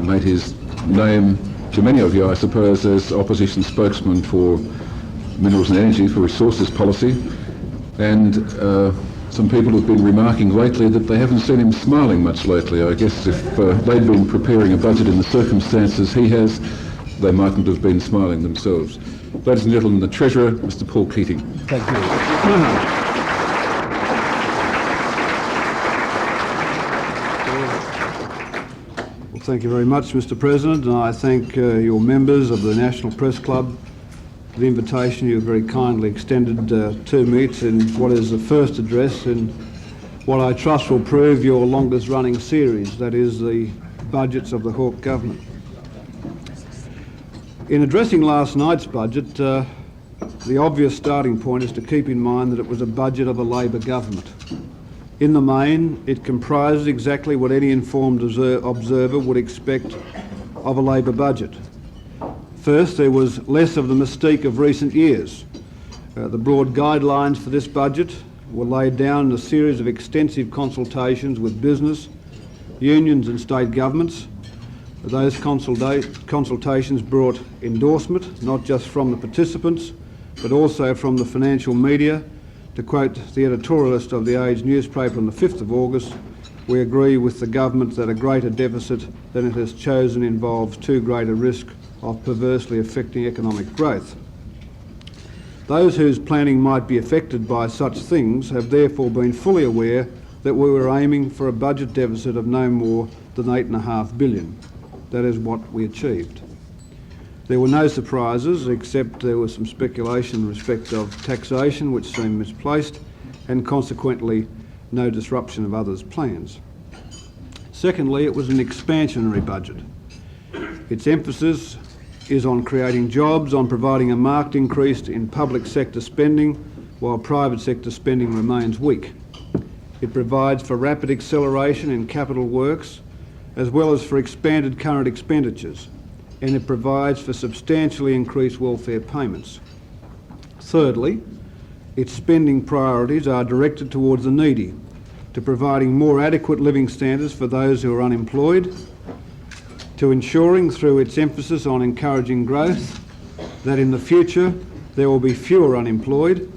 made his name to many of you, I suppose, as opposition spokesman for minerals and energy, for resources policy, and some people have been remarking lately that they haven't seen him smiling much lately. I guess if they'd been preparing a budget in the circumstances he has, they mightn't have been smiling themselves. Ladies and gentlemen, the Treasurer, Mr. Paul Keating. Thank you. Well, thank you very much, Mr. President, and I thank your members of the National Press Club for the invitation you have very kindly extended to me in what is the first address in what I trust will prove your longest running series, that is the budgets of the Hawke Government. In addressing last night's budget, the obvious starting point is to keep in mind that it was a budget of a Labor government. In the main, it comprises exactly what any informed observer would expect of a Labor budget. First, there was less of the mystique of recent years. The broad guidelines for this budget were laid down in a series of extensive consultations with business, unions and state governments. Those consultations brought endorsement, not just from the participants, but also from the financial media. To quote the editorialist of The Age newspaper on the 5th of August, "We agree with the government that a greater deficit than it has chosen involves too great a risk of perversely affecting economic growth." Those whose planning might be affected by such things have therefore been fully aware that we were aiming for a budget deficit of no more than $8.5 billion. That is what we achieved. There were no surprises, except there was some speculation in respect of taxation which seemed misplaced, and consequently no disruption of others' plans. Secondly, it was an expansionary budget. Its emphasis is on creating jobs, on providing a marked increase in public sector spending, while private sector spending remains weak. It provides for rapid acceleration in capital works, as well as for expanded current expenditures, and it provides for substantially increased welfare payments. Thirdly, its spending priorities are directed towards the needy, to providing more adequate living standards for those who are unemployed, to ensuring through its emphasis on encouraging growth that in the future there will be fewer unemployed,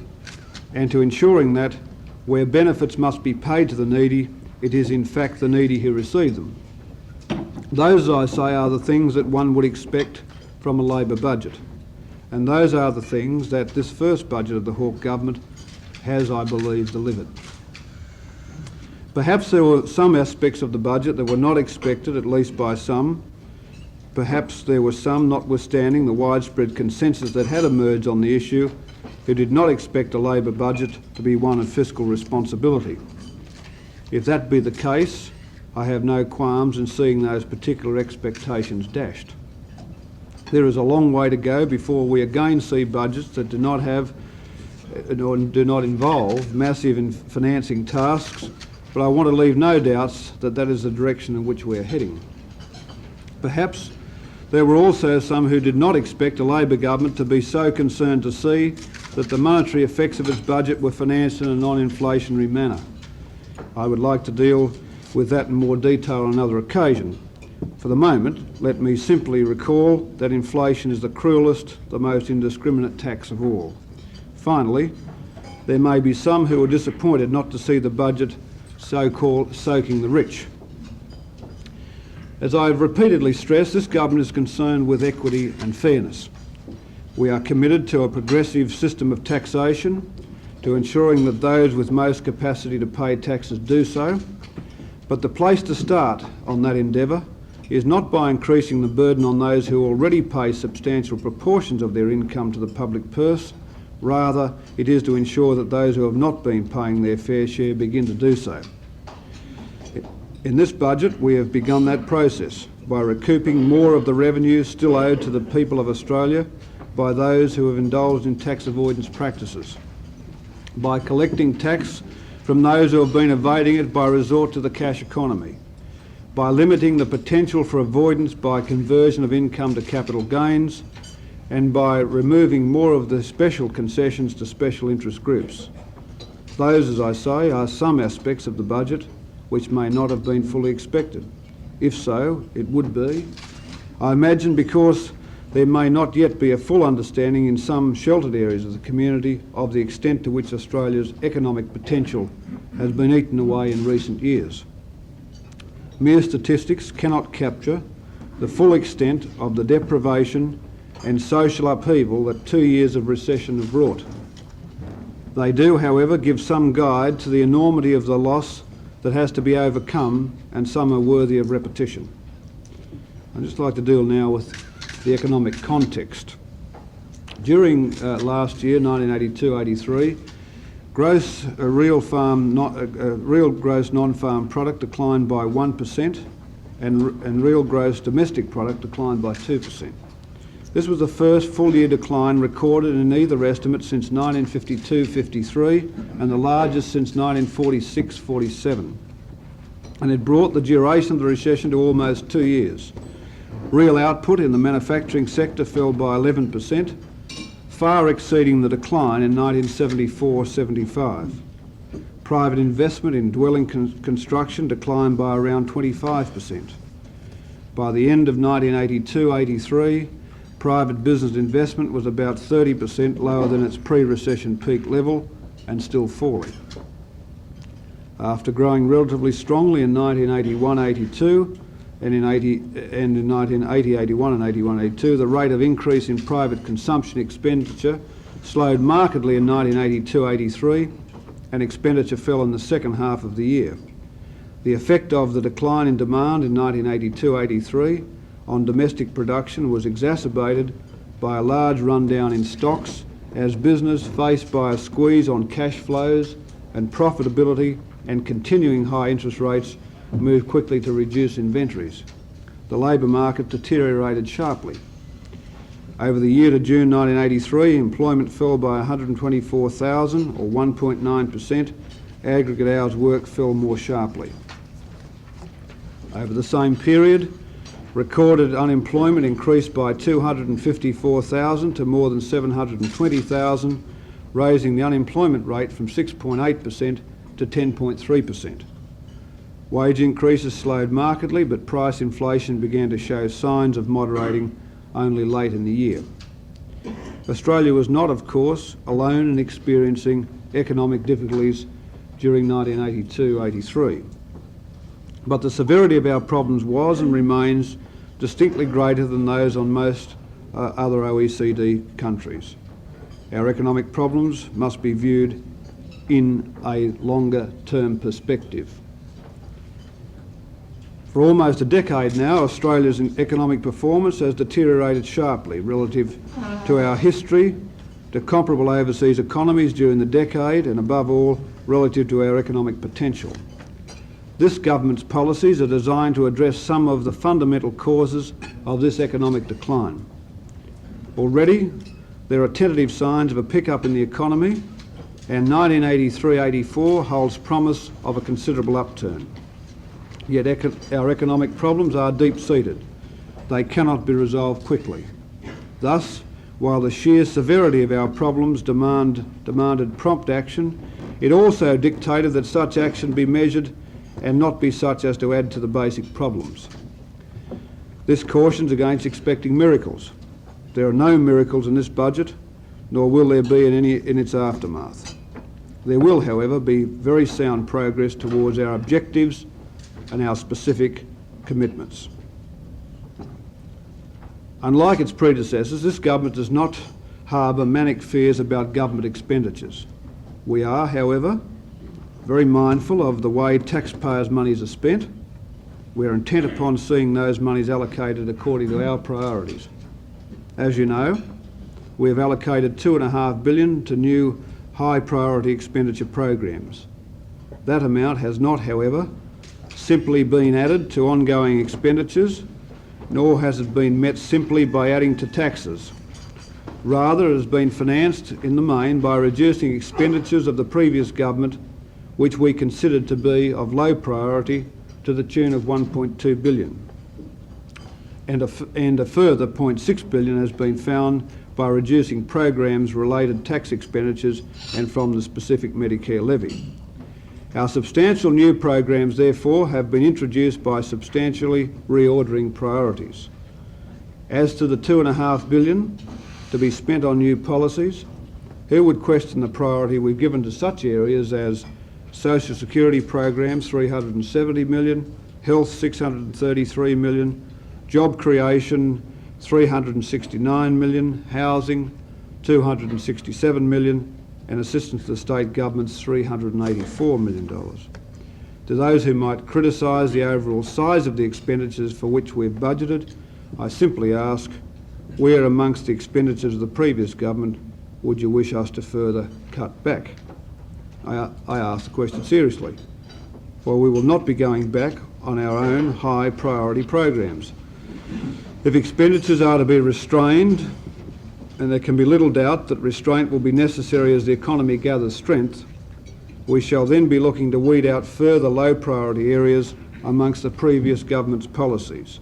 and to ensuring that where benefits must be paid to the needy, it is in fact the needy who receive them. Those, I say, are the things that one would expect from a Labor budget, and those are the things that this first budget of the Hawke Government has, I believe, delivered. Perhaps there were some aspects of the budget that were not expected, at least by some. Perhaps there were some, notwithstanding the widespread consensus that had emerged on the issue, who did not expect a Labor budget to be one of fiscal responsibility. If that be the case, I have no qualms in seeing those particular expectations dashed. There is a long way to go before we again see budgets that do not involve massive financing tasks, but I want to leave no doubts that that is the direction in which we are heading. Perhaps there were also some who did not expect a Labor government to be so concerned to see that the monetary effects of its budget were financed in a non-inflationary manner. I would like to deal with that in more detail on another occasion. For the moment, let me simply recall that inflation is the cruelest, the most indiscriminate tax of all. Finally, there may be some who are disappointed not to see the budget so-called soaking the rich. As I have repeatedly stressed, this government is concerned with equity and fairness. We are committed to a progressive system of taxation, to ensuring that those with most capacity to pay taxes do so. But the place to start on that endeavour is not by increasing the burden on those who already pay substantial proportions of their income to the public purse. Rather, it is to ensure that those who have not been paying their fair share begin to do so. In this budget, we have begun that process by recouping more of the revenues still owed to the people of Australia by those who have indulged in tax avoidance practices, by collecting tax from those who have been evading it by resort to the cash economy, by limiting the potential for avoidance by conversion of income to capital gains, and by removing more of the special concessions to special interest groups. Those, as I say, are some aspects of the budget which may not have been fully expected. If so, it would be, I imagine, because there may not yet be a full understanding in some sheltered areas of the community of the extent to which Australia's economic potential has been eaten away in recent years. Mere statistics cannot capture the full extent of the deprivation and social upheaval that 2 years of recession have brought. They do, however, give some guide to the enormity of the loss that has to be overcome, and some are worthy of repetition. I'd just like to deal now with the economic context. During last year, 1982-83, real gross non-farm product declined by 1%, and real gross domestic product declined by 2%. This was the first full-year decline recorded in either estimate since 1952-53 and the largest since 1946-47. And it brought the duration of the recession to almost 2 years. Real output in the manufacturing sector fell by 11%, far exceeding the decline in 1974-75. Private investment in dwelling construction declined by around 25%. By the end of 1982-83, private business investment was about 30% lower than its pre-recession peak level and still falling. After growing relatively strongly in 1981-82 and in 1980-81 and 81-82, the rate of increase in private consumption expenditure slowed markedly in 1982-83, and expenditure fell in the second half of the year. The effect of the decline in demand in 1982-83 on domestic production was exacerbated by a large rundown in stocks as business, faced by a squeeze on cash flows and profitability and continuing high interest rates, moved quickly to reduce inventories. The labour market deteriorated sharply. Over the year to June 1983, employment fell by 124,000 or 1.9%. Aggregate hours worked fell more sharply. Over the same period, recorded unemployment increased by 254,000 to more than 720,000, raising the unemployment rate from 6.8% to 10.3%. Wage increases slowed markedly, but price inflation began to show signs of moderating only late in the year. Australia was not, of course, alone in experiencing economic difficulties during 1982-83. But the severity of our problems was and remains distinctly greater than those on most other OECD countries. Our economic problems must be viewed in a longer-term perspective. For almost a decade now, Australia's economic performance has deteriorated sharply relative to our history, to comparable overseas economies during the decade, and above all, relative to our economic potential. This government's policies are designed to address some of the fundamental causes of this economic decline. Already, there are tentative signs of a pickup in the economy, and 1983-84 holds promise of a considerable upturn. Yet our economic problems are deep-seated. They cannot be resolved quickly. Thus, while the sheer severity of our problems demanded prompt action, it also dictated that such action be measured and not be such as to add to the basic problems. This cautions against expecting miracles. There are no miracles in this budget, nor will there be in its aftermath. There will, however, be very sound progress towards our objectives and our specific commitments. Unlike its predecessors, this government does not harbour manic fears about government expenditures. We are, however, very mindful of the way taxpayers' monies are spent. We are intent upon seeing those monies allocated according to our priorities. As you know, we have allocated $2.5 billion to new high priority expenditure programs. That amount has not, however, simply been added to ongoing expenditures, nor has it been met simply by adding to taxes. Rather, it has been financed in the main by reducing expenditures of the previous government, which we considered to be of low priority, to the tune of $1.2 billion. And a further $0.6 billion has been found by reducing programs related tax expenditures and from the specific Medicare levy. Our substantial new programs, therefore, have been introduced by substantially reordering priorities. As to the $2.5 billion to be spent on new policies, who would question the priority we've given to such areas as social security programs, $370 million, health, $633 million, job creation, $369 million, housing, $267 million, and assistance to the state governments, $384 million. To those who might criticise the overall size of the expenditures for which we've budgeted, I simply ask, where amongst the expenditures of the previous government would you wish us to further cut back? I ask the question seriously, for we will not be going back on our own high priority programs. If expenditures are to be restrained, and there can be little doubt that restraint will be necessary as the economy gathers strength, we shall then be looking to weed out further low priority areas amongst the previous government's policies.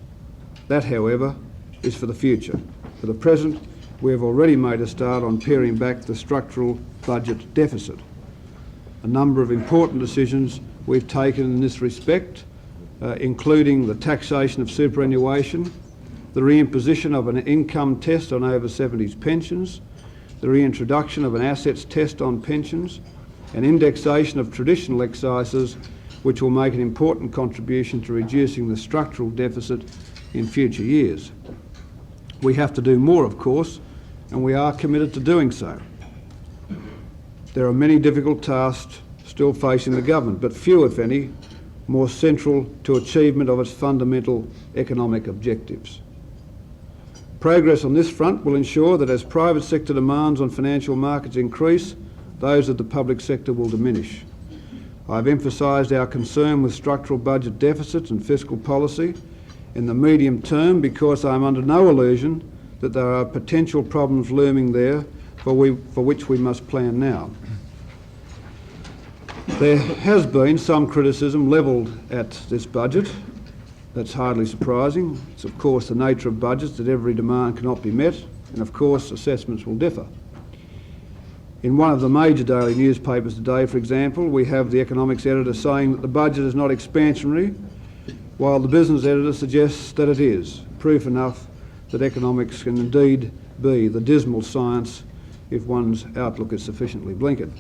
That, however, is for the future. For the present, we have already made a start on paring back the structural budget deficit. A number of important decisions we've taken in this respect, including the taxation of superannuation, the reimposition of an income test on over 70s pensions, the reintroduction of an assets test on pensions, and indexation of traditional excises, which will make an important contribution to reducing the structural deficit in future years. We have to do more, of course, and we are committed to doing so. There are many difficult tasks still facing the government, but few, if any, more central to achievement of its fundamental economic objectives. Progress on this front will ensure that as private sector demands on financial markets increase, those of the public sector will diminish. I've emphasised our concern with structural budget deficits and fiscal policy in the medium term because I am under no illusion that there are potential problems looming there for which we must plan now. There has been some criticism levelled at this budget. That's hardly surprising. It's of course the nature of budgets that every demand cannot be met, and of course assessments will differ. In one of the major daily newspapers today, for example, we have the economics editor saying that the budget is not expansionary, while the business editor suggests that it is. Proof enough that economics can indeed be the dismal science if one's outlook is sufficiently blinkered.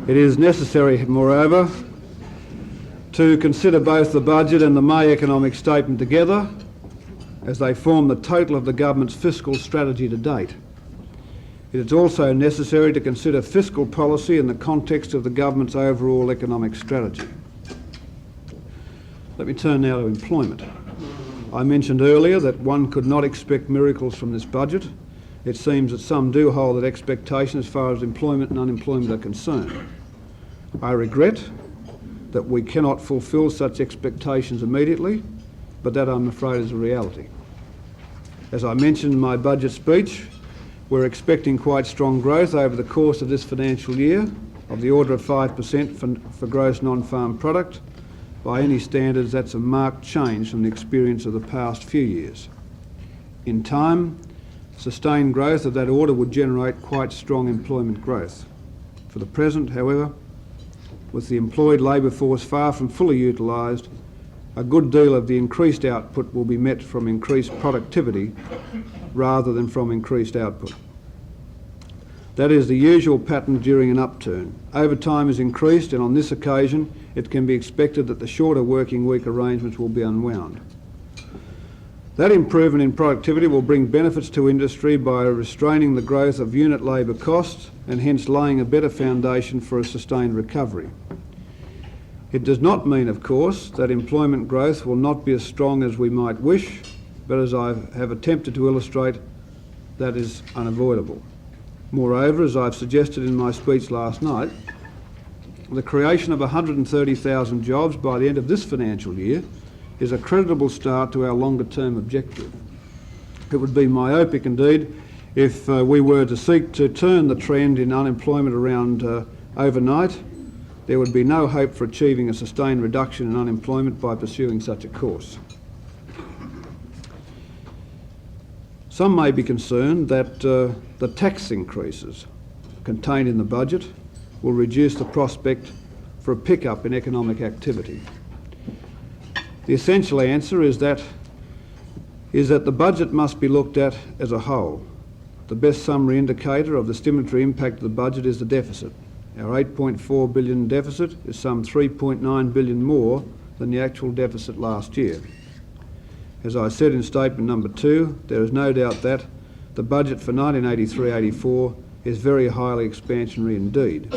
It is necessary, moreover, to consider both the budget and the May economic statement together as they form the total of the government's fiscal strategy to date. It is also necessary to consider fiscal policy in the context of the government's overall economic strategy. Let me turn now to employment. I mentioned earlier that one could not expect miracles from this budget. It seems that some do hold that expectation as far as employment and unemployment are concerned. I regret that we cannot fulfil such expectations immediately, but that, I'm afraid, is a reality. As I mentioned in my budget speech, we're expecting quite strong growth over the course of this financial year, of the order of 5% for gross non-farm product. By any standards, that's a marked change from the experience of the past few years. In time, sustained growth of that order would generate quite strong employment growth. For the present, however, with the employed labour force far from fully utilised, a good deal of the increased output will be met from increased productivity rather than from increased output. That is the usual pattern during an upturn. Overtime is increased, and on this occasion it can be expected that the shorter working week arrangements will be unwound. That improvement in productivity will bring benefits to industry by restraining the growth of unit labour costs and hence laying a better foundation for a sustained recovery. It does not mean, of course, that employment growth will not be as strong as we might wish, but as I have attempted to illustrate, that is unavoidable. Moreover, as I've suggested in my speech last night, the creation of 130,000 jobs by the end of this financial year is a creditable start to our longer-term objective. It would be myopic indeed if we were to seek to turn the trend in unemployment around overnight. There would be no hope for achieving a sustained reduction in unemployment by pursuing such a course. Some may be concerned that the tax increases contained in the budget will reduce the prospect for a pickup in economic activity? The essential answer is that the budget must be looked at as a whole. The best summary indicator of the stimulatory impact of the budget is the deficit. Our $8.4 billion deficit is some $3.9 billion more than the actual deficit last year. As I said in statement number 2, there is no doubt that the budget for 1983-84 is very highly expansionary indeed.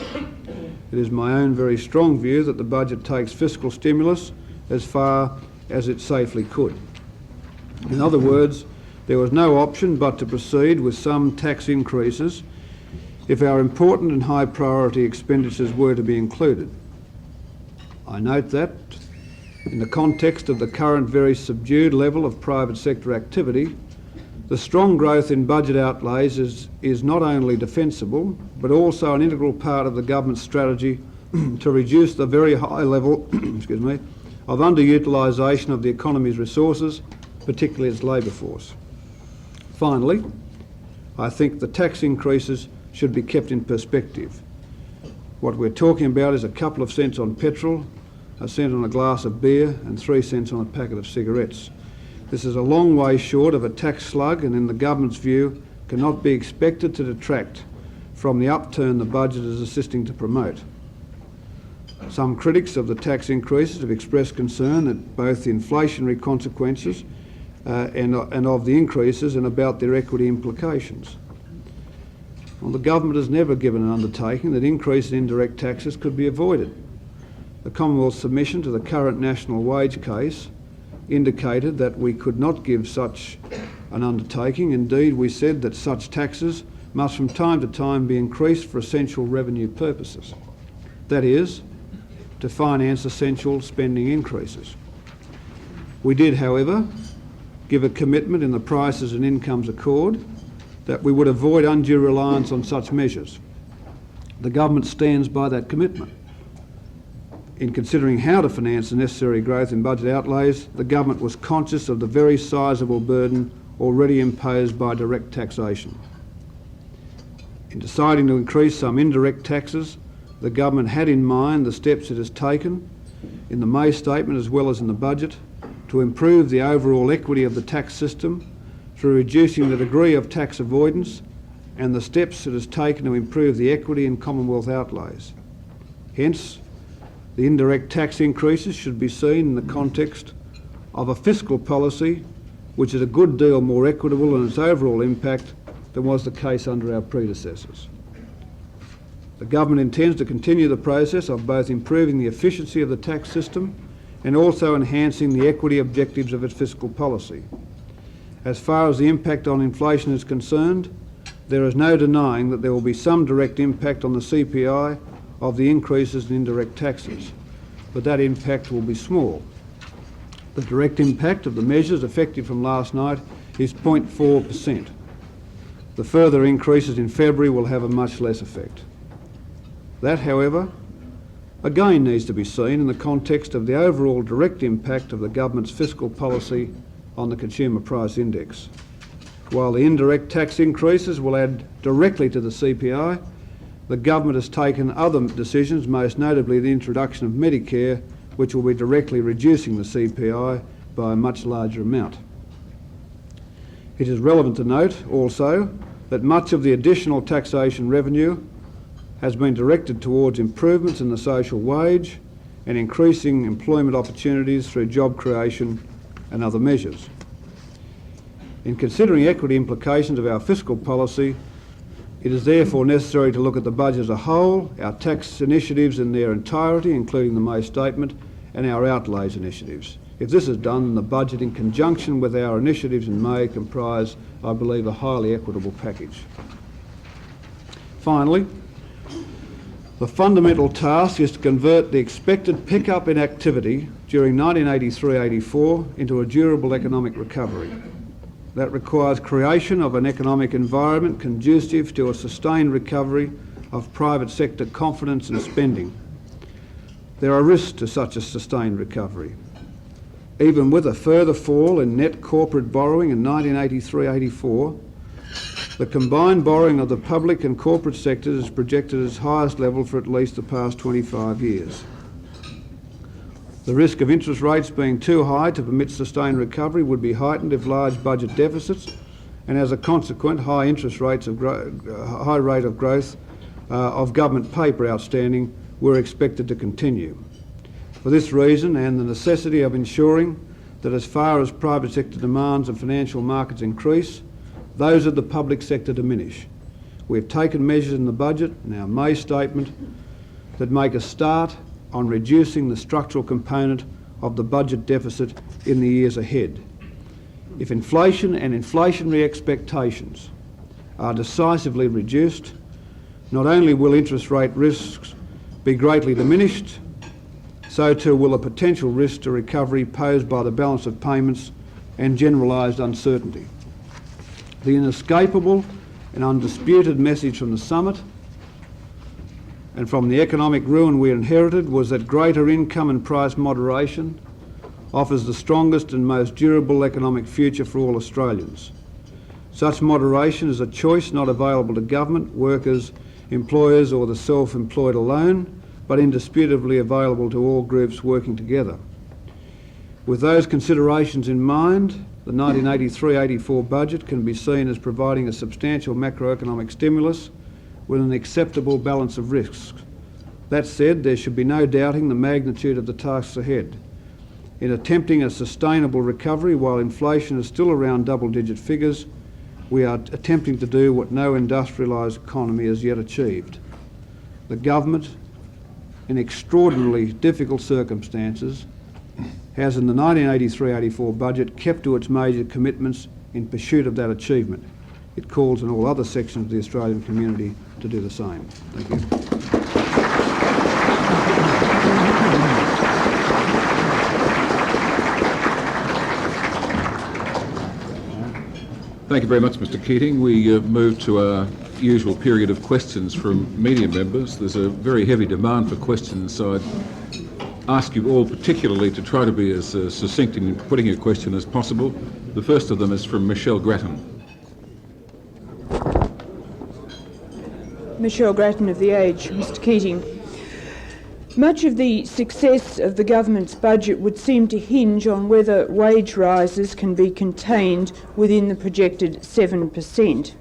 It is my own very strong view that the budget takes fiscal stimulus as far as it safely could. In other words, there was no option but to proceed with some tax increases if our important and high priority expenditures were to be included. I note that, in the context of the current very subdued level of private sector activity, the strong growth in budget outlays is not only defensible, but also an integral part of the government's strategy to reduce the very high level of underutilisation of the economy's resources, particularly its labour force. Finally, I think the tax increases should be kept in perspective. What we're talking about is a couple of cents on petrol, a cent on a glass of beer, and 3 cents on a packet of cigarettes. This is a long way short of a tax slug, and in the government's view cannot be expected to detract from the upturn the budget is assisting to promote. Some critics of the tax increases have expressed concern at both the inflationary consequences and of the increases and about their equity implications. Well, the government has never given an undertaking that increase in indirect taxes could be avoided. The Commonwealth's submission to the current national wage case indicated that we could not give such an undertaking. Indeed, we said that such taxes must from time to time be increased for essential revenue purposes. That is, to finance essential spending increases. We did, however, give a commitment in the Prices and Incomes Accord that we would avoid undue reliance on such measures. The government stands by that commitment. In considering how to finance the necessary growth in budget outlays, the government was conscious of the very sizable burden already imposed by direct taxation. In deciding to increase some indirect taxes, the government had in mind the steps it has taken in the May statement as well as in the budget to improve the overall equity of the tax system through reducing the degree of tax avoidance and the steps it has taken to improve the equity in Commonwealth outlays. Hence, the indirect tax increases should be seen in the context of a fiscal policy which is a good deal more equitable in its overall impact than was the case under our predecessors. The government intends to continue the process of both improving the efficiency of the tax system and also enhancing the equity objectives of its fiscal policy. As far as the impact on inflation is concerned, there is no denying that there will be some direct impact on the CPI of the increases in indirect taxes, but that impact will be small. The direct impact of the measures effective from last night is 0.4%. The further increases in February will have a much less effect. That, however, again needs to be seen in the context of the overall direct impact of the government's fiscal policy on the Consumer Price Index. While the indirect tax increases will add directly to the CPI, the government has taken other decisions, most notably the introduction of Medicare, which will be directly reducing the CPI by a much larger amount. It is relevant to note also that much of the additional taxation revenue has been directed towards improvements in the social wage and increasing employment opportunities through job creation and other measures. In considering equity implications of our fiscal policy, it is therefore necessary to look at the budget as a whole, our tax initiatives in their entirety, including the May statement, and our outlays initiatives. If this is done, the budget in conjunction with our initiatives in May comprise, I believe, a highly equitable package. Finally, the fundamental task is to convert the expected pickup in activity during 1983-84 into a durable economic recovery. That requires creation of an economic environment conducive to a sustained recovery of private sector confidence and spending. There are risks to such a sustained recovery. Even with a further fall in net corporate borrowing in 1983-84, the combined borrowing of the public and corporate sectors is projected as highest level for at least the past 25 years. The risk of interest rates being too high to permit sustained recovery would be heightened if large budget deficits and, as a consequent, high rate of growth of government paper outstanding were expected to continue. For this reason, and the necessity of ensuring that as far as private sector demands of financial markets increase, those of the public sector diminish, we have taken measures in the budget and our May statement that make a start on reducing the structural component of the budget deficit in the years ahead. If inflation and inflationary expectations are decisively reduced, not only will interest rate risks be greatly diminished, so too will a potential risk to recovery posed by the balance of payments and generalised uncertainty. The inescapable and undisputed message from the summit and from the economic ruin we inherited was that greater income and price moderation offers the strongest and most durable economic future for all Australians. Such moderation is a choice not available to government, workers, employers or the self-employed alone, but indisputably available to all groups working together. With those considerations in mind, the 1983-84 budget can be seen as providing a substantial macroeconomic stimulus with an acceptable balance of risks. That said, there should be no doubting the magnitude of the tasks ahead. In attempting a sustainable recovery while inflation is still around double-digit figures, we are attempting to do what no industrialised economy has yet achieved. The government, in extraordinarily difficult circumstances, has in the 1983-84 budget kept to its major commitments in pursuit of that achievement. It calls on all other sections of the Australian community to do the same. Thank you. Thank you very much, Mr. Keating. We move to our usual period of questions from media members. There's a very heavy demand for questions, so I'd ask you all particularly to try to be as succinct in putting your question as possible. The first of them is from Michelle Grattan. Michelle Grattan of The Age. Mr. Keating, much of the success of the government's budget would seem to hinge on whether wage rises can be contained within the projected 7%.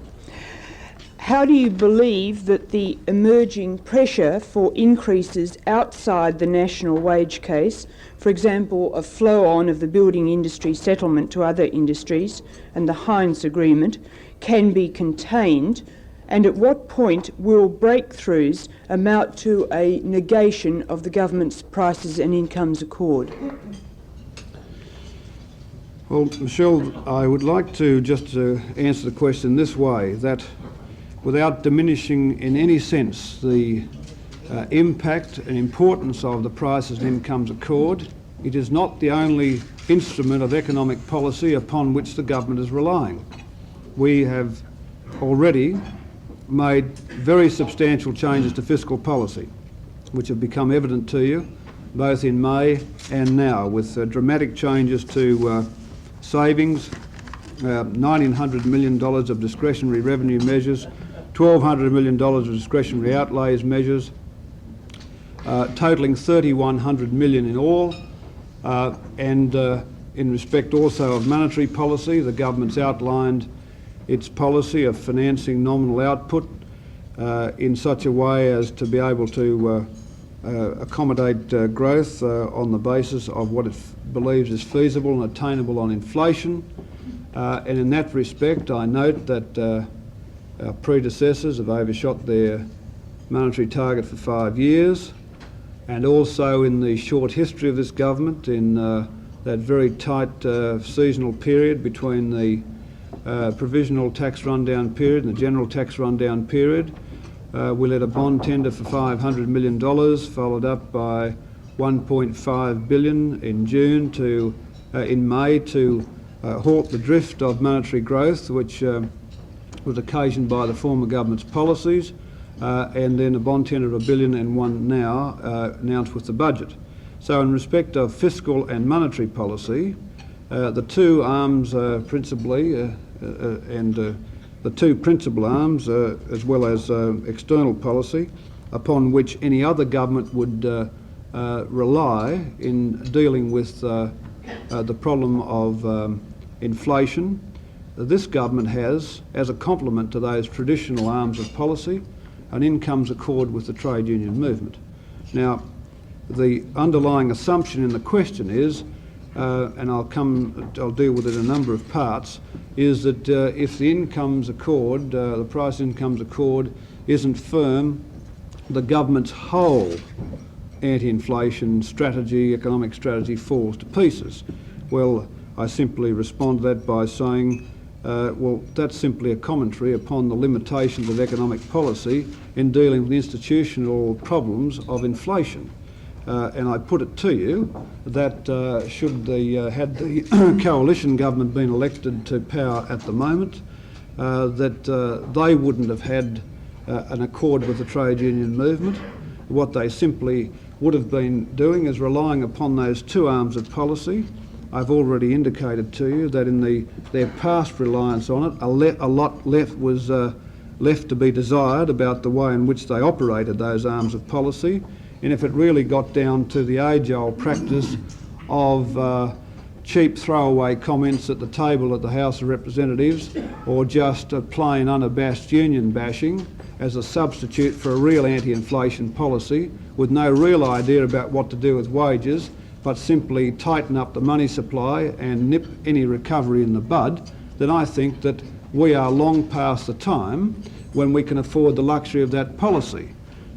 How do you believe that the emerging pressure for increases outside the national wage case, for example a flow-on of the building industry settlement to other industries and the Hines Agreement, can be contained, and at what point will breakthroughs amount to a negation of the government's prices and incomes accord? Well, Michelle, I would like to just answer the question this way, that without diminishing in any sense the impact and importance of the prices and incomes accord, it is not the only instrument of economic policy upon which the government is relying. We have already made very substantial changes to fiscal policy, which have become evident to you both in May and now, with dramatic changes to savings, $1,900 million of discretionary revenue measures, $1,200 million of discretionary outlays measures, totalling $3,100 million in all, and in respect also of monetary policy, the government's outlined its policy of financing nominal output in such a way as to be able to accommodate growth on the basis of what it believes is feasible and attainable on inflation. And in that respect, I note that our predecessors have overshot their monetary target for 5 years, and also in the short history of this government, in that very tight seasonal period between the provisional tax rundown period and the general tax rundown period, we led a bond tender for $500 million, followed up by $1.5 billion in June in May to halt the drift of monetary growth, which was occasioned by the former government's policies, and then a bond tender of $1 billion and one now announced with the budget. So in respect of fiscal and monetary policy, the two arms principally the two principal arms, as well as external policy, upon which any other government would rely in dealing with the problem of inflation. This government has, as a complement to those traditional arms of policy, an incomes accord with the trade union movement. Now, the underlying assumption in the question is, and I'll deal with it in a number of parts, is that if the incomes accord, the price incomes accord, isn't firm, the government's whole anti-inflation strategy, economic strategy, falls to pieces. Well, I simply respond to that by saying, well, that's simply a commentary upon the limitations of economic policy in dealing with the institutional problems of inflation. And I put it to you that had the coalition government been elected to power at the moment, that they wouldn't have had an accord with the trade union movement. What they simply would have been doing is relying upon those two arms of policy. I've already indicated to you that in their past reliance on it, a lot was left to be desired about the way in which they operated those arms of policy. And if it really got down to the age-old practice of cheap throwaway comments at the table at the House of Representatives, or just a plain unabashed union bashing as a substitute for a real anti-inflation policy with no real idea about what to do with wages, but simply tighten up the money supply and nip any recovery in the bud, then I think that we are long past the time when we can afford the luxury of that policy.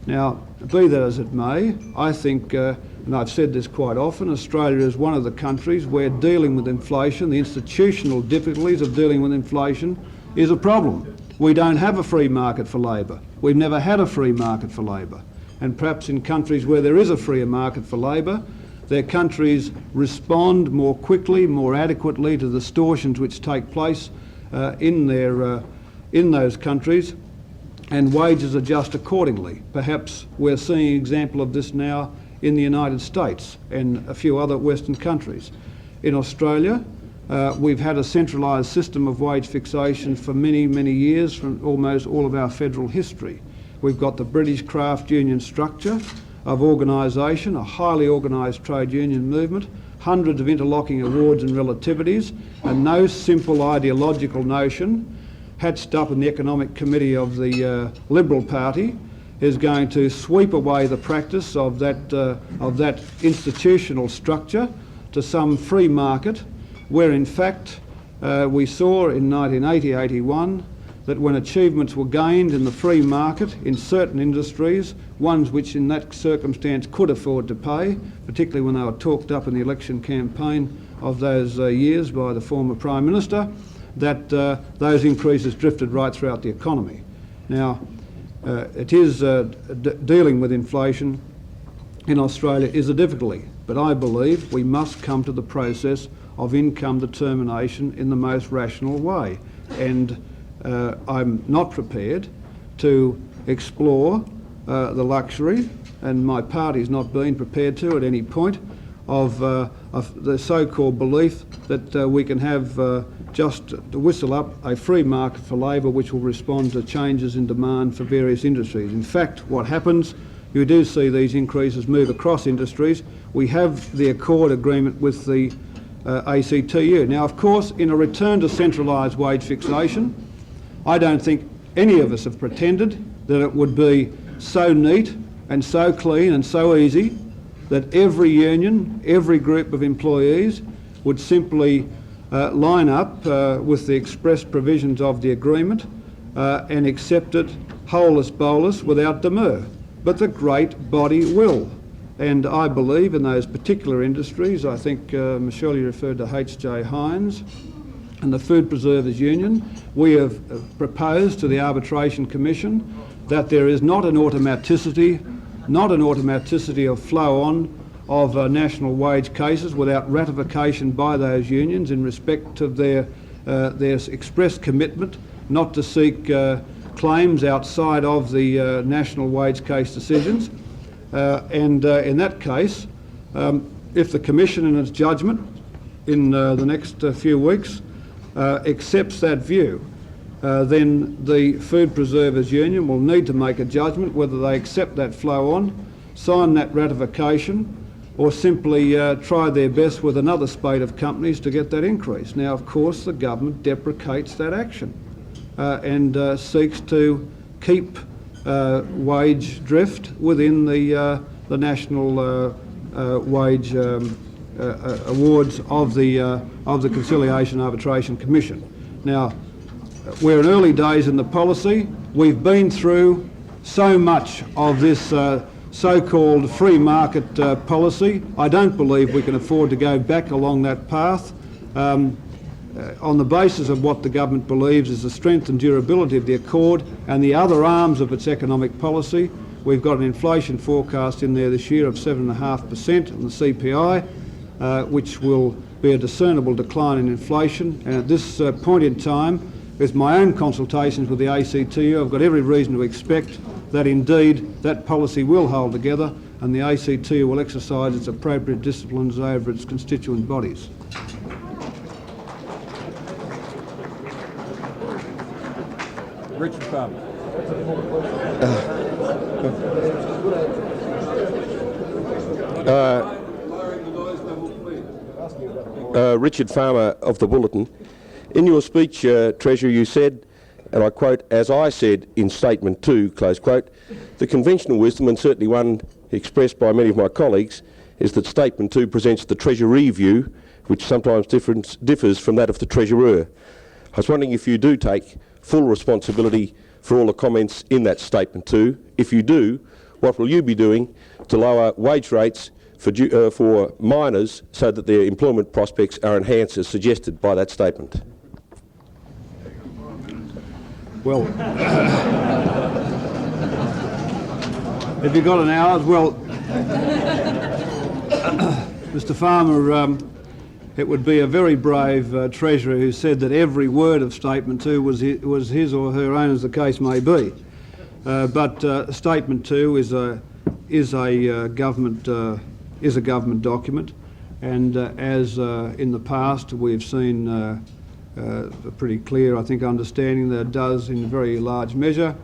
Now, be that as it may, I think, and I've said this quite often, Australia is one of the countries where dealing with inflation, the institutional difficulties of dealing with inflation, is a problem. We don't have a free market for labour. We've never had a free market for labour. And perhaps in countries where there is a freer market for labour, their countries respond more quickly, more adequately to the distortions which take place in those countries, and wages adjust accordingly. Perhaps we're seeing an example of this now in the United States and a few other Western countries. In Australia, we've had a centralised system of wage fixation for many, many years, from almost all of our federal history. We've got the British craft union structure of organisation, a highly organised trade union movement, hundreds of interlocking awards and relativities, and no simple ideological notion hatched up in the Economic Committee of the Liberal Party is going to sweep away the practice of that institutional structure to some free market, where in fact we saw in 1980-81 that when achievements were gained in the free market in certain industries, ones which in that circumstance could afford to pay, particularly when they were talked up in the election campaign of those years by the former Prime Minister, that those increases drifted right throughout the economy. Now, it is dealing with inflation in Australia is a difficulty, but I believe we must come to the process of income determination in the most rational way. And I'm not prepared to explore the luxury, and my party's not been prepared to at any point, of the so-called belief that we can have just to whistle up a free market for labour which will respond to changes in demand for various industries. In fact, what happens, you do see these increases move across industries. We have the accord agreement with the ACTU. Now, of course, in a return to centralised wage fixation, I don't think any of us have pretended that it would be so neat and so clean and so easy that every union, every group of employees would simply line up with the express provisions of the agreement and accept it holus bolus without demur. But the great body will. And I believe in those particular industries, I think Michelle, you referred to H.J. Hines and the Food Preservers Union, we have proposed to the Arbitration Commission that there is not an automaticity of flow-on of national wage cases without ratification by those unions in respect of their express commitment not to seek claims outside of the national wage case decisions. And in that case, if the Commission in its judgment in the next few weeks accepts that view, then the Food Preservers Union will need to make a judgment whether they accept that flow on sign that ratification or simply try their best with another spate of companies to get that increase. Now, of course, the government deprecates that action and seeks to keep wage drift within the national wage awards of the Conciliation Arbitration Commission. Now, we're in early days in the policy. We've been through so much of this so-called free market policy. I don't believe we can afford to go back along that path. On the basis of what the government believes is the strength and durability of the Accord and the other arms of its economic policy. We've got an inflation forecast in there this year of 7.5% on the CPI, which will be a discernible decline in inflation. And at this point in time, with my own consultations with the ACTU, I've got every reason to expect that indeed that policy will hold together and the ACTU will exercise its appropriate disciplines over its constituent bodies. Richard Farmer. Richard Farmer of the Bulletin. In your speech, Treasurer, you said, and I quote, "As I said in Statement 2, close quote, the conventional wisdom, and certainly one expressed by many of my colleagues, is that Statement 2 presents the Treasury view, which sometimes differs from that of the Treasurer. I was wondering if you do take full responsibility for all the comments in that Statement 2. If you do, what will you be doing to lower wage rates for miners so that their employment prospects are enhanced as suggested by that statement?" Well, have you got an hour? Well, Mr. Farmer, it would be a very brave Treasurer who said that every word of Statement 2 was his or her own, as the case may be. But Statement 2 is a government document, and as in the past we've seen a pretty clear, I think, understanding that it does in very large measure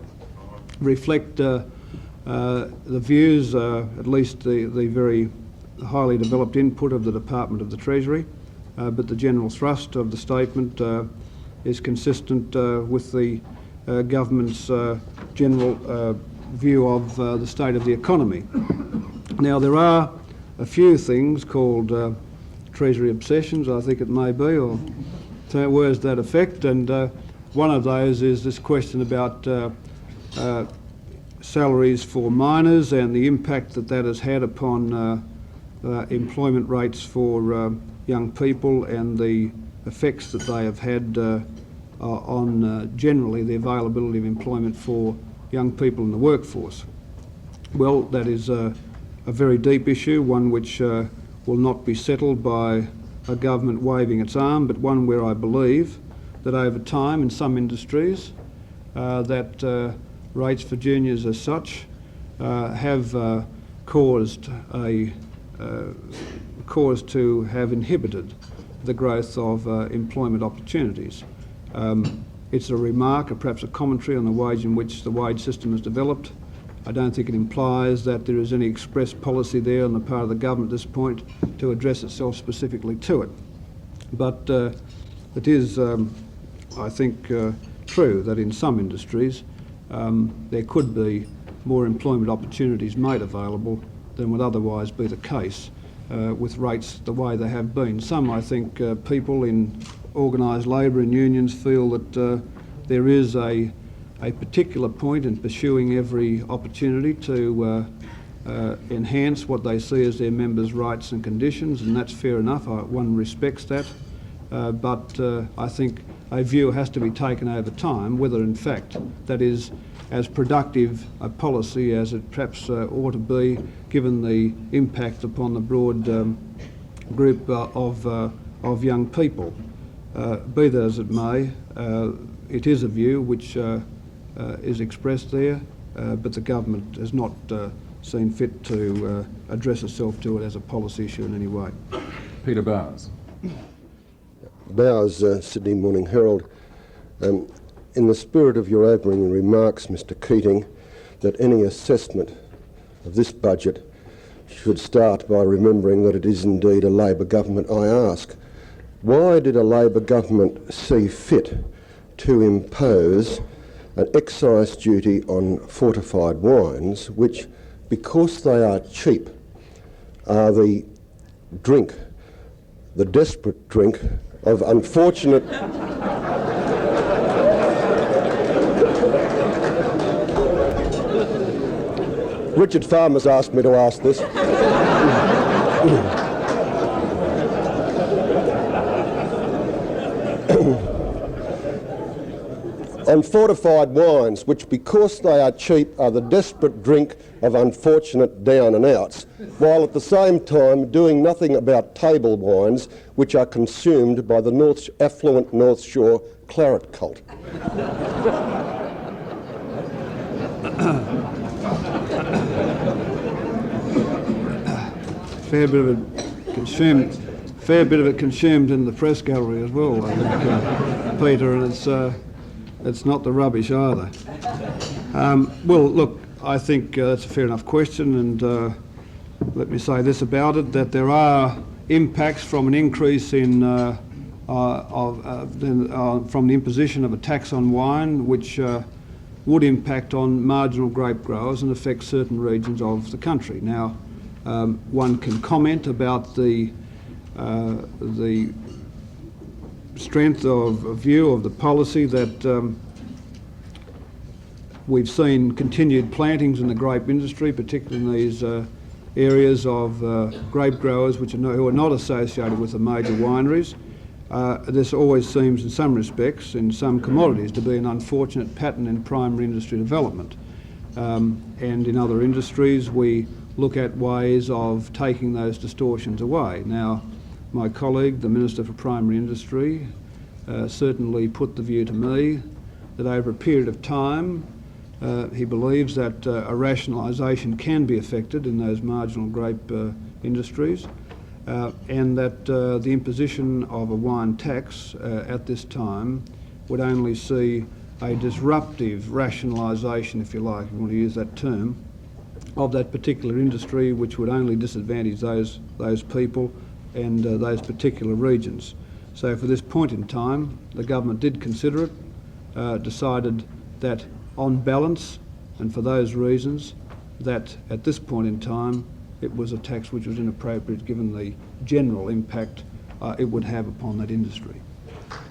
reflect the views, at least the very highly developed input of the Department of the Treasury, but the general thrust of the statement is consistent with the government's general view of the state of the economy. Now, there are a few things called Treasury obsessions, I think it may be, or words to that effect, and one of those is this question about salaries for miners and the impact that that has had upon employment rates for young people and the effects that they have had on generally the availability of employment for young people in the workforce. Well, that is a very deep issue, one which will not be settled by a government waving its arm, but one where I believe that over time in some industries that rates for juniors as such have caused to have inhibited the growth of employment opportunities. It's a remark, or perhaps a commentary on the wage in which the wage system is developed. I don't think it implies that there is any express policy there on the part of the government at this point to address itself specifically to it. But it is, I think, true that in some industries there could be more employment opportunities made available than would otherwise be the case with rates the way they have been. Some, I think, people in organised labour and unions feel that there is a particular point in pursuing every opportunity to enhance what they see as their members' rights and conditions, and that's fair enough. One respects that. But I think a view has to be taken over time whether in fact that is as productive a policy as it perhaps ought to be, given the impact upon the broad group of young people. Be that as it may, it is a view which is expressed there, but the government has not seen fit to address itself to it as a policy issue in any way. Peter Bowers. Bowers, Sydney Morning Herald. In the spirit of your opening remarks, Mr. Keating, that any assessment of this budget should start by remembering that it is indeed a Labor government. I ask, why did a Labor government see fit to impose an excise duty on fortified wines, which, because they are cheap, are the desperate drink of unfortunate Richard Farmer's asked me to ask this. On fortified wines, which because they are cheap are the desperate drink of unfortunate down and outs, while at the same time doing nothing about table wines, which are consumed by the affluent North Shore claret cult. Fair bit of it consumed in the press gallery as well, I think, Peter, and it's not the rubbish either. Well, look, I think that's a fair enough question, and let me say this about it, that there are impacts from an increase in from the imposition of a tax on wine, which would impact on marginal grape growers and affect certain regions of the country. Now, one can comment about the strength of view of the policy that we've seen continued plantings in the grape industry, particularly in these areas of grape growers who are not associated with the major wineries. This always seems, in some respects, in some commodities, to be an unfortunate pattern in primary industry development. And in other industries, we look at ways of taking those distortions away. Now, my colleague, the Minister for Primary Industry, certainly put the view to me that over a period of time, he believes that a rationalisation can be effected in those marginal grape industries, and that the imposition of a wine tax at this time would only see a disruptive rationalisation, if you like, if you want to use that term, of that particular industry, which would only disadvantage those people and those particular regions. So for this point in time, the government did consider it, decided that on balance, and for those reasons, that at this point in time, it was a tax which was inappropriate given the general impact it would have upon that industry.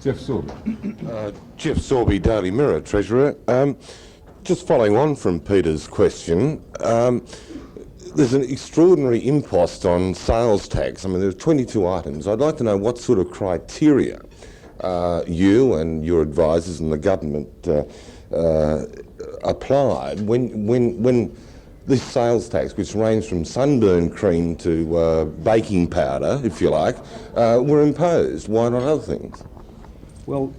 Jeff Sorby. Jeff Sorby, Daily Mirror, Treasurer. Just following on from Peter's question, there's an extraordinary impost on sales tax. I mean, there's 22 items. I'd like to know what sort of criteria you and your advisors and the government applied when this sales tax, which ranged from sunburn cream to baking powder, if you like, were imposed. Why not other things? Well,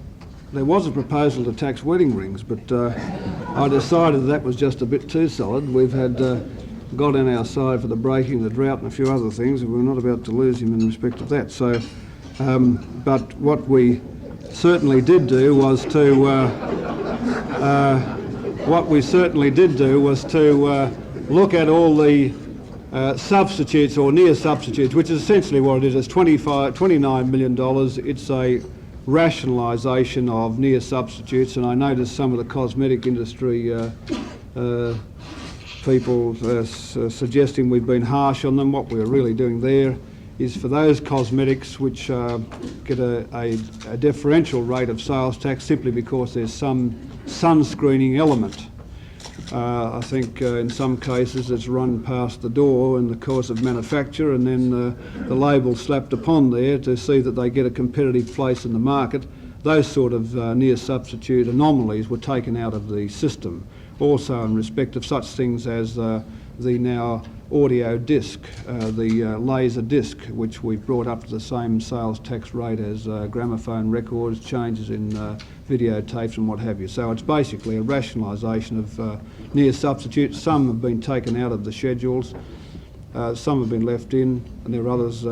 there was a proposal to tax wedding rings, but I decided that was just a bit too solid. We've had God on our side for the breaking, the drought and a few other things, and we're not about to lose him in respect of that. So, but what we certainly did do was to look at all the substitutes or near substitutes, which is essentially what it is. It's $29 million. It's a rationalisation of near substitutes, and I noticed some of the cosmetic industry people suggesting we've been harsh on them. What we're really doing there is for those cosmetics which get a differential rate of sales tax simply because there's some sunscreening element. I think in some cases it's run past the door in the course of manufacture, and then the label slapped upon there to see that they get a competitive place in the market. Those sort of near substitute anomalies were taken out of the system. Also in respect of such things as the now audio disc, the laser disc, which we've brought up to the same sales tax rate as gramophone records, changes in videotapes and what have you. So it's basically a rationalisation of near substitutes. Some have been taken out of the schedules, some have been left in, and there are others,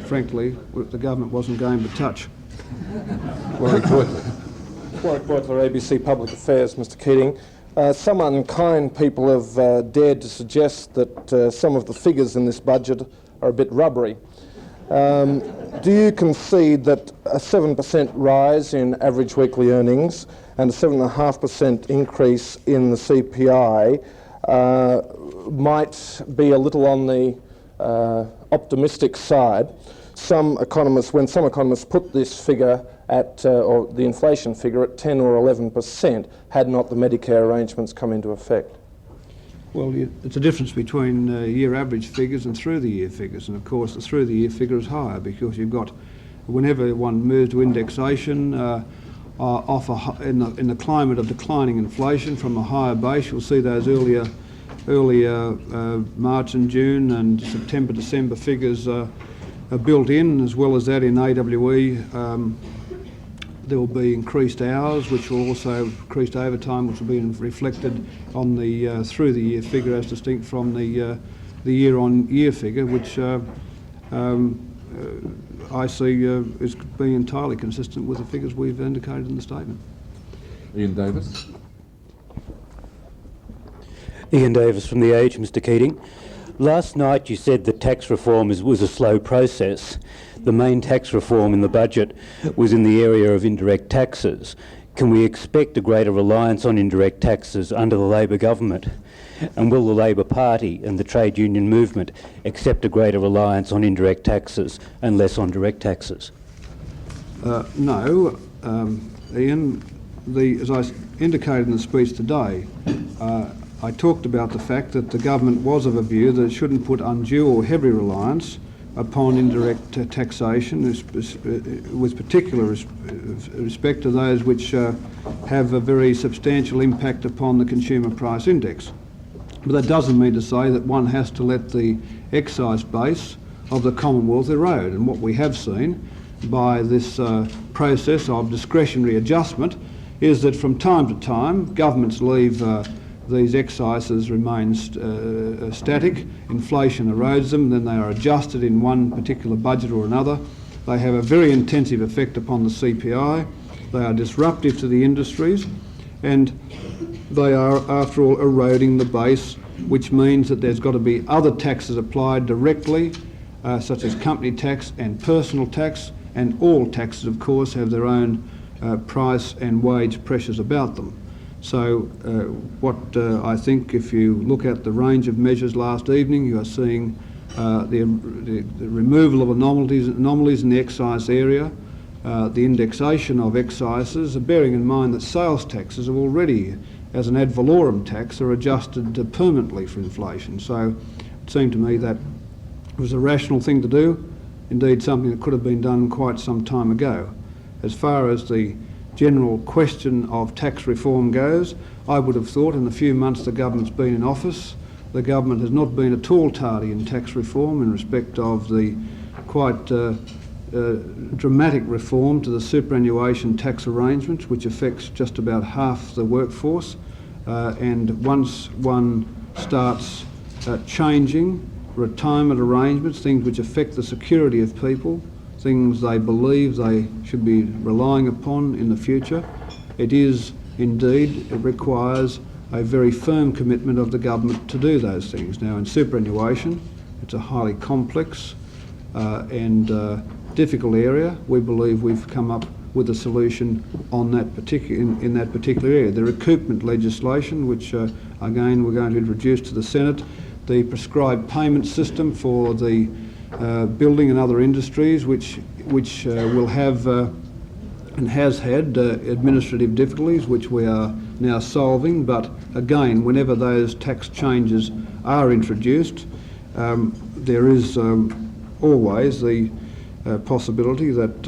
frankly, the government wasn't going to touch. Warwick Beutler, ABC Public Affairs, Mr Keating. Some unkind people have dared to suggest that some of the figures in this budget are a bit rubbery. Do you concede that a 7% rise in average weekly earnings and a 7.5% increase in the CPI might be a little on the optimistic side? When some economists put this figure at, or the inflation figure at 10 or 11%, had not the Medicare arrangements come into effect? Well, it's a difference between year average figures and through the year figures, and of course the through the year figure is higher because you've got, whenever one moves to indexation, in the climate of declining inflation from a higher base, you'll see those earlier March and June and September, December figures are built in, as well as that in AWE. There will be increased hours, which will also increased overtime, which will be reflected on the through the year figure as distinct from the year on year figure, which I see as being entirely consistent with the figures we've indicated in the statement. Ian Davis. Ian Davis from The Age, Mr Keating. Last night you said that tax reform was a slow process. The main tax reform in the budget was in the area of indirect taxes. Can we expect a greater reliance on indirect taxes under the Labor government? And will the Labor Party and the trade union movement accept a greater reliance on indirect taxes and less on direct taxes? No, Ian. As I indicated in the speech today, I talked about the fact that the government was of a view that it shouldn't put undue or heavy reliance upon indirect taxation, with particular respect to those which have a very substantial impact upon the consumer price index. But that doesn't mean to say that one has to let the excise base of the Commonwealth erode. And what we have seen by this process of discretionary adjustment is that from time to time governments leave these excises remain static, inflation erodes them, then they are adjusted in one particular budget or another. They have a very intensive effect upon the CPI, they are disruptive to the industries, and they are, after all, eroding the base, which means that there's got to be other taxes applied directly, such as company tax and personal tax, and all taxes, of course, have their own price and wage pressures about them. So I think, if you look at the range of measures last evening, you are seeing the removal of anomalies in the excise area, the indexation of excises, bearing in mind that sales taxes have already, as an ad valorem tax, are adjusted permanently for inflation. So it seemed to me that it was a rational thing to do, indeed something that could have been done quite some time ago. As far as the general question of tax reform goes, I would have thought in the few months the government's been in office, the government has not been at all tardy in tax reform in respect of the quite dramatic reform to the superannuation tax arrangements, which affects just about half the workforce. And once one starts changing retirement arrangements, things which affect the security of people, things they believe they should be relying upon in the future, it requires a very firm commitment of the government to do those things. Now, in superannuation, it's a highly complex and difficult area. We believe we've come up with a solution on that in that particular area. The recoupment legislation, which again we're going to introduce to the Senate, the prescribed payment system for the building and other industries, which will have and has had administrative difficulties, which we are now solving. But again, whenever those tax changes are introduced, there is always the possibility that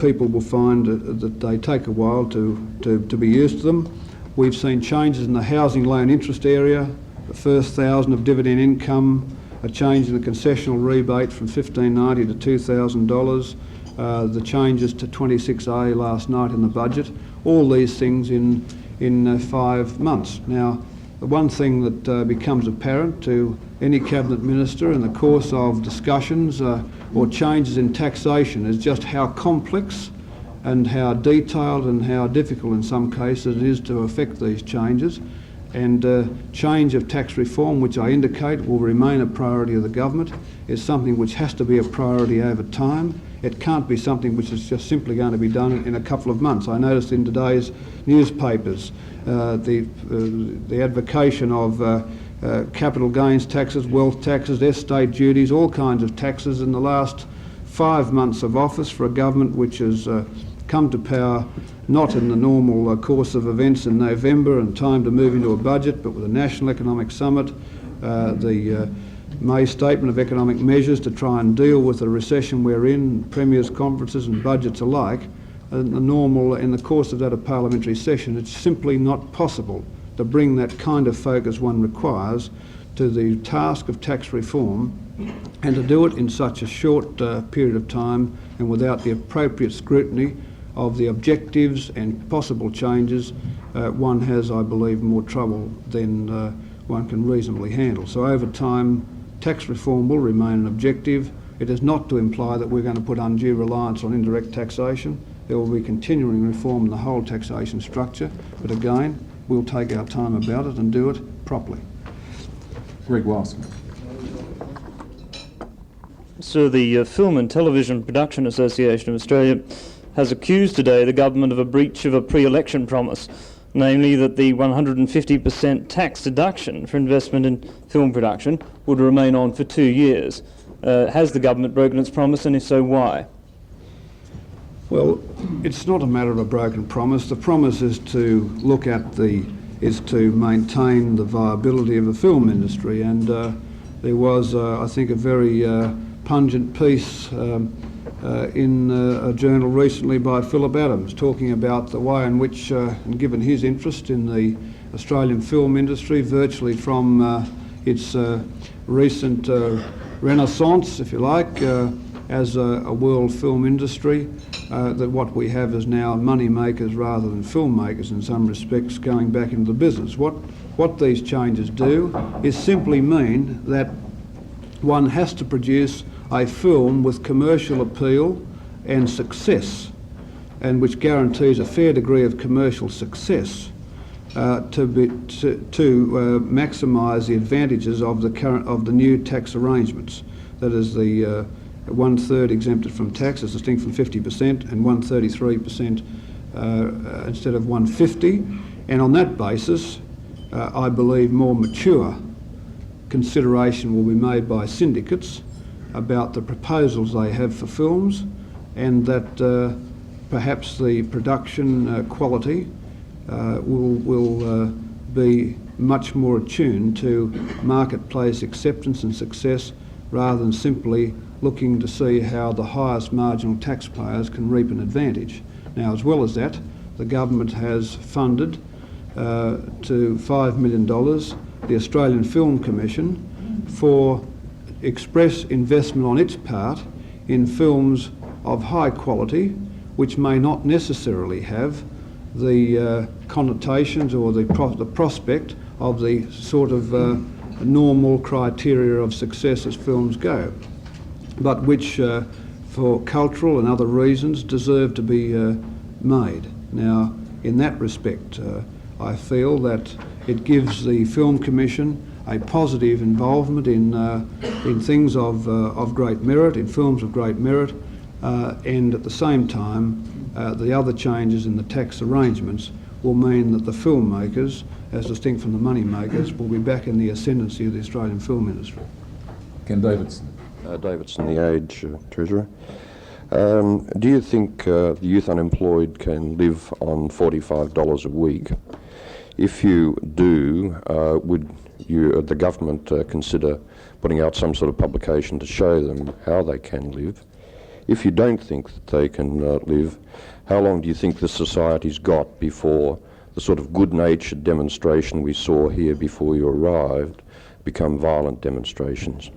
people will find that they take a while to be used to them. We've seen changes in the housing loan interest area, the first $1,000 of dividend income, a change in the concessional rebate from $1,590 to $2,000, the changes to 26A last night in the budget, all these things in 5 months. Now, the one thing that becomes apparent to any cabinet minister in the course of discussions or changes in taxation is just how complex and how detailed and how difficult in some cases it is to effect these changes. And change of tax reform, which I indicate will remain a priority of the government, is something which has to be a priority over time. It can't be something which is just simply going to be done in a couple of months. I noticed in today's newspapers the advocation of capital gains taxes, wealth taxes, estate duties, all kinds of taxes in the last 5 months of office for a government which has come to power not in the normal course of events in November and time to move into a budget, but with a National Economic Summit, the May Statement of Economic Measures to try and deal with the recession we're in, Premiers' conferences and budgets alike. In the course of that a parliamentary session, it's simply not possible to bring that kind of focus one requires to the task of tax reform, and to do it in such a short period of time and without the appropriate scrutiny of the objectives and possible changes, one has, I believe, more trouble than one can reasonably handle. So over time, tax reform will remain an objective. It is not to imply that we're going to put undue reliance on indirect taxation. There will be continuing reform in the whole taxation structure, but again, we'll take our time about it and do it properly. Greg Wilson. Sir, the Film and Television Production Association of Australia has accused today the government of a breach of a pre-election promise, namely that the 150% tax deduction for investment in film production would remain on for 2 years. Has the government broken its promise, and if so, why? Well, it's not a matter of a broken promise. The promise is to look at is to maintain the viability of the film industry, and there was, I think, a very pungent piece in a journal recently by Philip Adams talking about the way in which, and given his interest in the Australian film industry, virtually from its recent renaissance, if you like, as a world film industry, that what we have is now money makers rather than filmmakers in some respects going back into the business. What these changes do is simply mean that one has to produce a film with commercial appeal and success, and which guarantees a fair degree of commercial success to maximise the advantages of the new tax arrangements. That is the 1/3 exempted from tax, as distinct from 50%, and 133% instead of 150. And on that basis, I believe more mature consideration will be made by syndicates about the proposals they have for films, and that perhaps the production quality will be much more attuned to marketplace acceptance and success, rather than simply looking to see how the highest marginal taxpayers can reap an advantage. Now, as well as that, the government has funded to $5 million the Australian Film Commission for express investment on its part in films of high quality, which may not necessarily have the connotations or the prospect of the sort of normal criteria of success as films go, but which for cultural and other reasons deserve to be made. Now, in that respect, I feel that it gives the Film Commission a positive involvement in things of great merit, in films of great merit, and at the same time, the other changes in the tax arrangements will mean that the filmmakers, as distinct from the money makers, will be back in the ascendancy of the Australian film industry. Ken Davidson. Davidson, The Age, Treasurer. Do you think the youth unemployed can live on $45 a week? If you do, would you, the government, consider putting out some sort of publication to show them how they can live? If you don't think that they can live, how long do you think the society's got before the sort of good-natured demonstration we saw here before you arrived become violent demonstrations?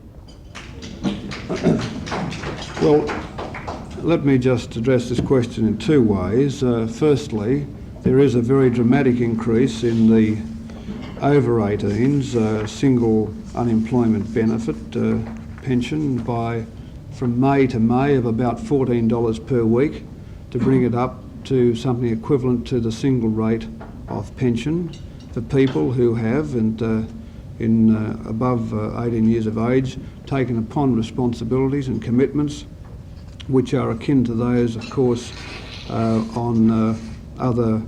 Well, let me just address this question in two ways. Firstly, there is a very dramatic increase in the over 18s single unemployment benefit pension from May to May of about $14 per week to bring it up to something equivalent to the single rate of pension for people who have, and above 18 years of age, taken upon responsibilities and commitments which are akin to those, of course, on other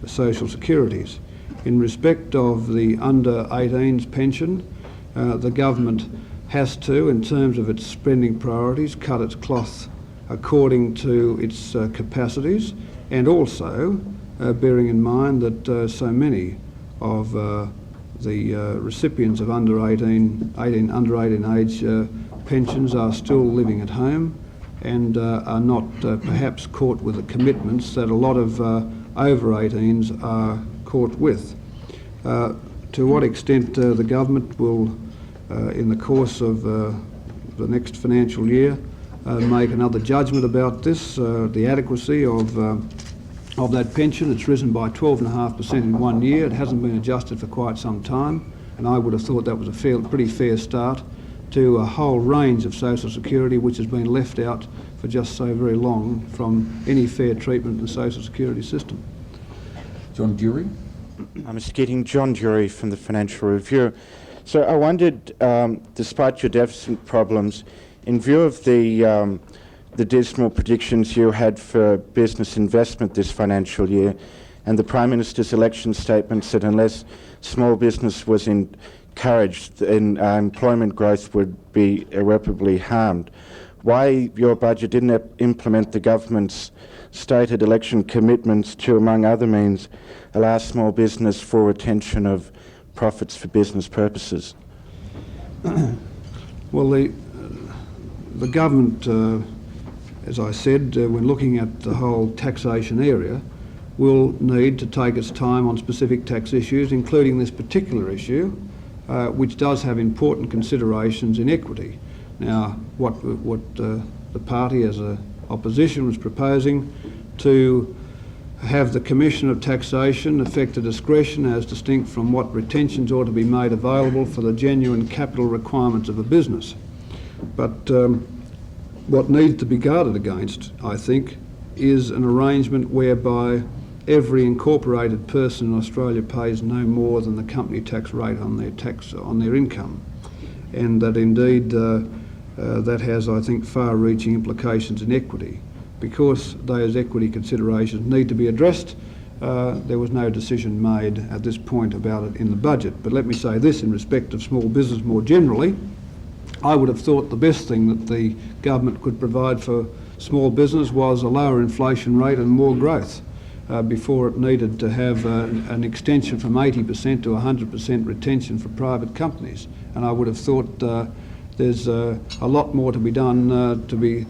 social securities. In respect of the under 18s pension, the government has to, in terms of its spending priorities, cut its cloth according to its capacities, and also bearing in mind that so many of the recipients of under 18 age pensions are still living at home and are not perhaps caught with the commitments that a lot of over 18s are caught with. To what extent the government will, in the course of the next financial year, make another judgment about this, the adequacy of that pension. It's risen by 12.5% in 1 year. It hasn't been adjusted for quite some time, and I would have thought that was a pretty fair start to a whole range of social security which has been left out for just so very long from any fair treatment in the social security system. John Dury. Mr. Keating, John Dury from the Financial Review. So I wondered, despite your deficit problems, in view of the dismal predictions you had for business investment this financial year, and the Prime Minister's election statements that unless small business was encouraged, then employment growth would be irreparably harmed, why your budget didn't implement the government's stated election commitments to, among other means, allow small business full retention of profits for business purposes? Well, the government, as I said, when looking at the whole taxation area, will need to take its time on specific tax issues, including this particular issue, which does have important considerations in equity. Now, what the party as a opposition was proposing to have the Commission of Taxation affect a discretion as distinct from what retentions ought to be made available for the genuine capital requirements of a business. But what needs to be guarded against, I think, is an arrangement whereby every incorporated person in Australia pays no more than the company tax rate on their income, and that indeed that has, I think, far-reaching implications in equity. Because those equity considerations need to be addressed, there was no decision made at this point about it in the budget. But let me say this in respect of small business more generally. I would have thought the best thing that the government could provide for small business was a lower inflation rate and more growth before it needed to have an extension from 80% to 100% retention for private companies. And I would have thought there's a lot more to be done to be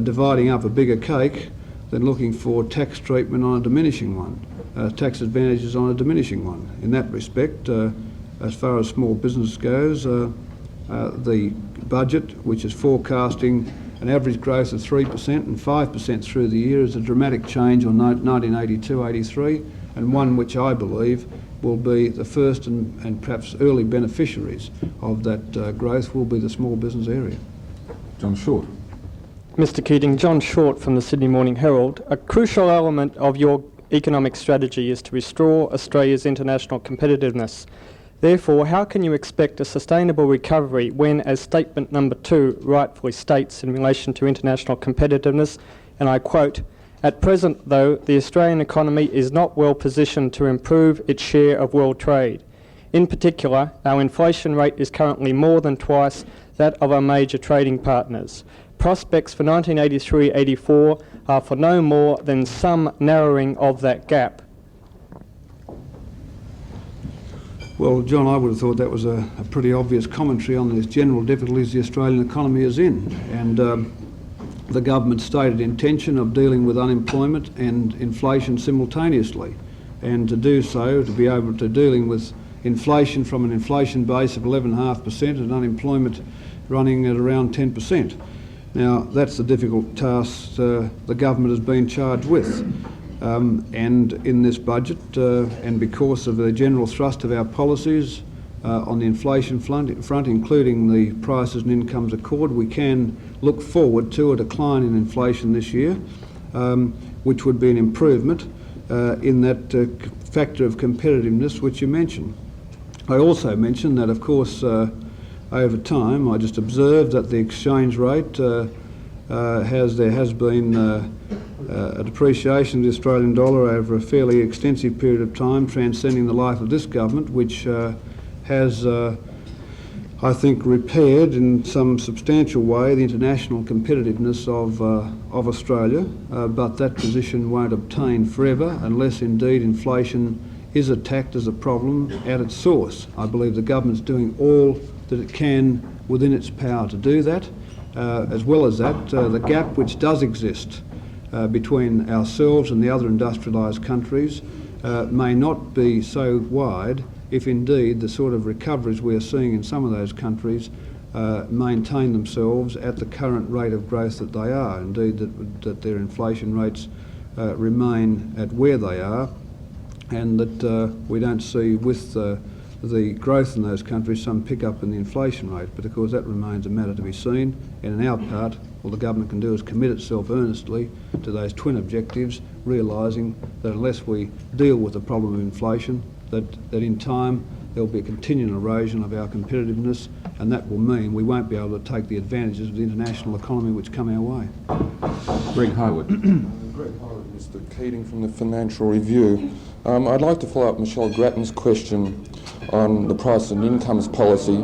dividing up a bigger cake than looking for tax treatment on a diminishing one, tax advantages on a diminishing one. In that respect, as far as small business goes, the budget, which is forecasting an average growth of 3% and 5% through the year, is a dramatic change on 1982-83, and one which I believe will be the first and perhaps early beneficiaries of that growth will be the small business area. John Short. Mr. Keating, John Short from the Sydney Morning Herald. A crucial element of your economic strategy is to restore Australia's international competitiveness. Therefore, how can you expect a sustainable recovery when, as statement number 2 rightfully states in relation to international competitiveness, and I quote, "At present, though, the Australian economy is not well positioned to improve its share of world trade. In particular, our inflation rate is currently more than twice that of our major trading partners. Prospects for 1983-84 are for no more than some narrowing of that gap." Well, John, I would have thought that was a pretty obvious commentary on the general difficulties the Australian economy is in, and the government's stated intention of dealing with unemployment and inflation simultaneously, and to do so, to be able to dealing with inflation from an inflation base of 11.5% and unemployment running at around 10%. Now, that's the difficult task the government has been charged with. And in this budget, and because of the general thrust of our policies on the inflation front, including the Prices and Incomes Accord, we can look forward to a decline in inflation this year. which would be an improvement in that factor of competitiveness which you mentioned. I also mentioned that, of course, over time, I just observed that the exchange rate there has been a depreciation of the Australian dollar over a fairly extensive period of time, transcending the life of this government, which has, I think, repaired in some substantial way the international competitiveness of Australia. But that position won't obtain forever unless indeed inflation is attacked as a problem at its source. I believe the government's doing all that it can within its power to do that. As well as that, the gap which does exist between ourselves and the other industrialised countries may not be so wide if indeed the sort of recoveries we are seeing in some of those countries maintain themselves at the current rate of growth that they are. Indeed, that their inflation rates remain at where they are, and that we don't see with the growth in those countries some pick-up in the inflation rate. But of course that remains a matter to be seen, and in our part all the government can do is commit itself earnestly to those twin objectives, realising that unless we deal with the problem of inflation, that in time there will be a continuing erosion of our competitiveness, and that will mean we won't be able to take the advantages of the international economy which come our way. Greg Howard. Greg Howard, Mr. Keating from the Financial Review. I'd like to follow up Michelle Grattan's question on the price and incomes policy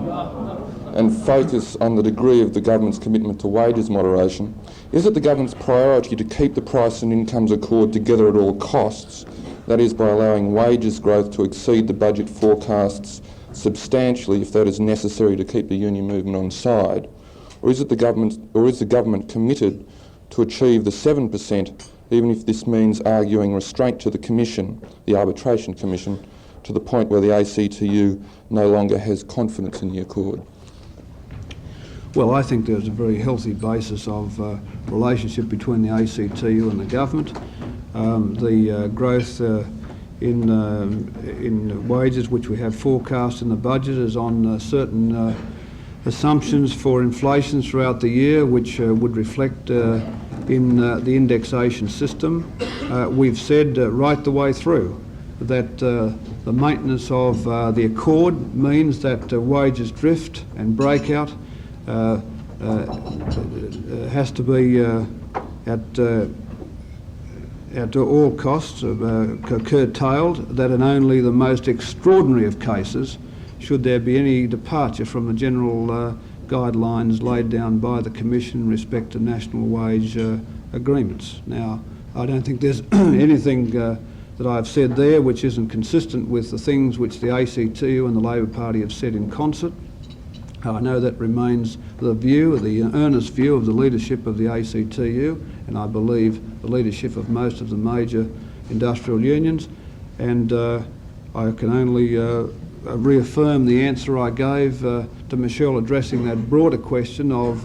and focus on the degree of the government's commitment to wages moderation. Is it the government's priority to keep the price and incomes accord together at all costs, that is by allowing wages growth to exceed the budget forecasts substantially if that is necessary to keep the union movement on side? Or is the government committed to achieve the 7%, even if this means arguing restraint to the Commission, the Arbitration Commission, to the point where the ACTU no longer has confidence in the accord? Well, I think there's a very healthy basis of relationship between the ACTU and the government. The growth in wages which we have forecast in the budget is on certain assumptions for inflation throughout the year, which would reflect in the indexation system. We've said right the way through that the maintenance of the accord means that wages drift and breakout has to be at all costs curtailed, that in only the most extraordinary of cases should there be any departure from the general guidelines laid down by the Commission in respect to national wage agreements. Now, I don't think there's anything that I've said there which isn't consistent with the things which the ACTU and the Labor Party have said in concert. I know that remains the view, the earnest view of the leadership of the ACTU, and I believe the leadership of most of the major industrial unions, and I can only reaffirm the answer I gave to Michelle addressing that broader question of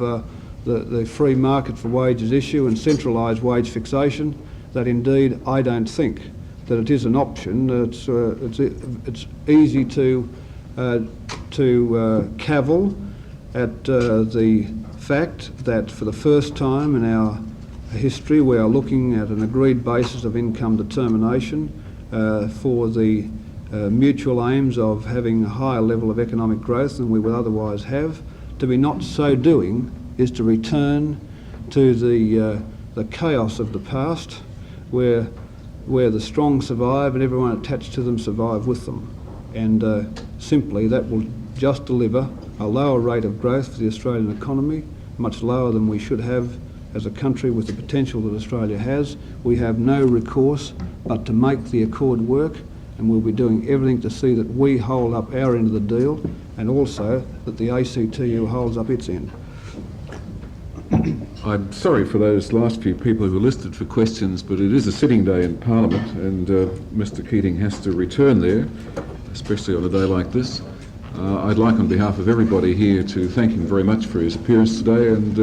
the free market for wages issue and centralised wage fixation, that indeed I don't think that it is an option. It's easy to cavil at the fact that for the first time in our history we are looking at an agreed basis of income determination for the mutual aims of having a higher level of economic growth than we would otherwise have. To be not so doing is to return to the chaos of the past, where the strong survive and everyone attached to them survive with them. And simply that will just deliver a lower rate of growth for the Australian economy, much lower than we should have as a country with the potential that Australia has. We have no recourse but to make the accord work, and we'll be doing everything to see that we hold up our end of the deal, and also that the ACTU holds up its end. I'm sorry for those last few people who were listed for questions, but it is a sitting day in Parliament, and Mr. Keating has to return there, especially on a day like this. I'd like on behalf of everybody here to thank him very much for his appearance today, and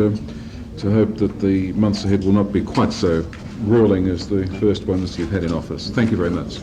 to hope that the months ahead will not be quite so gruelling as the first ones you've had in office. Thank you very much.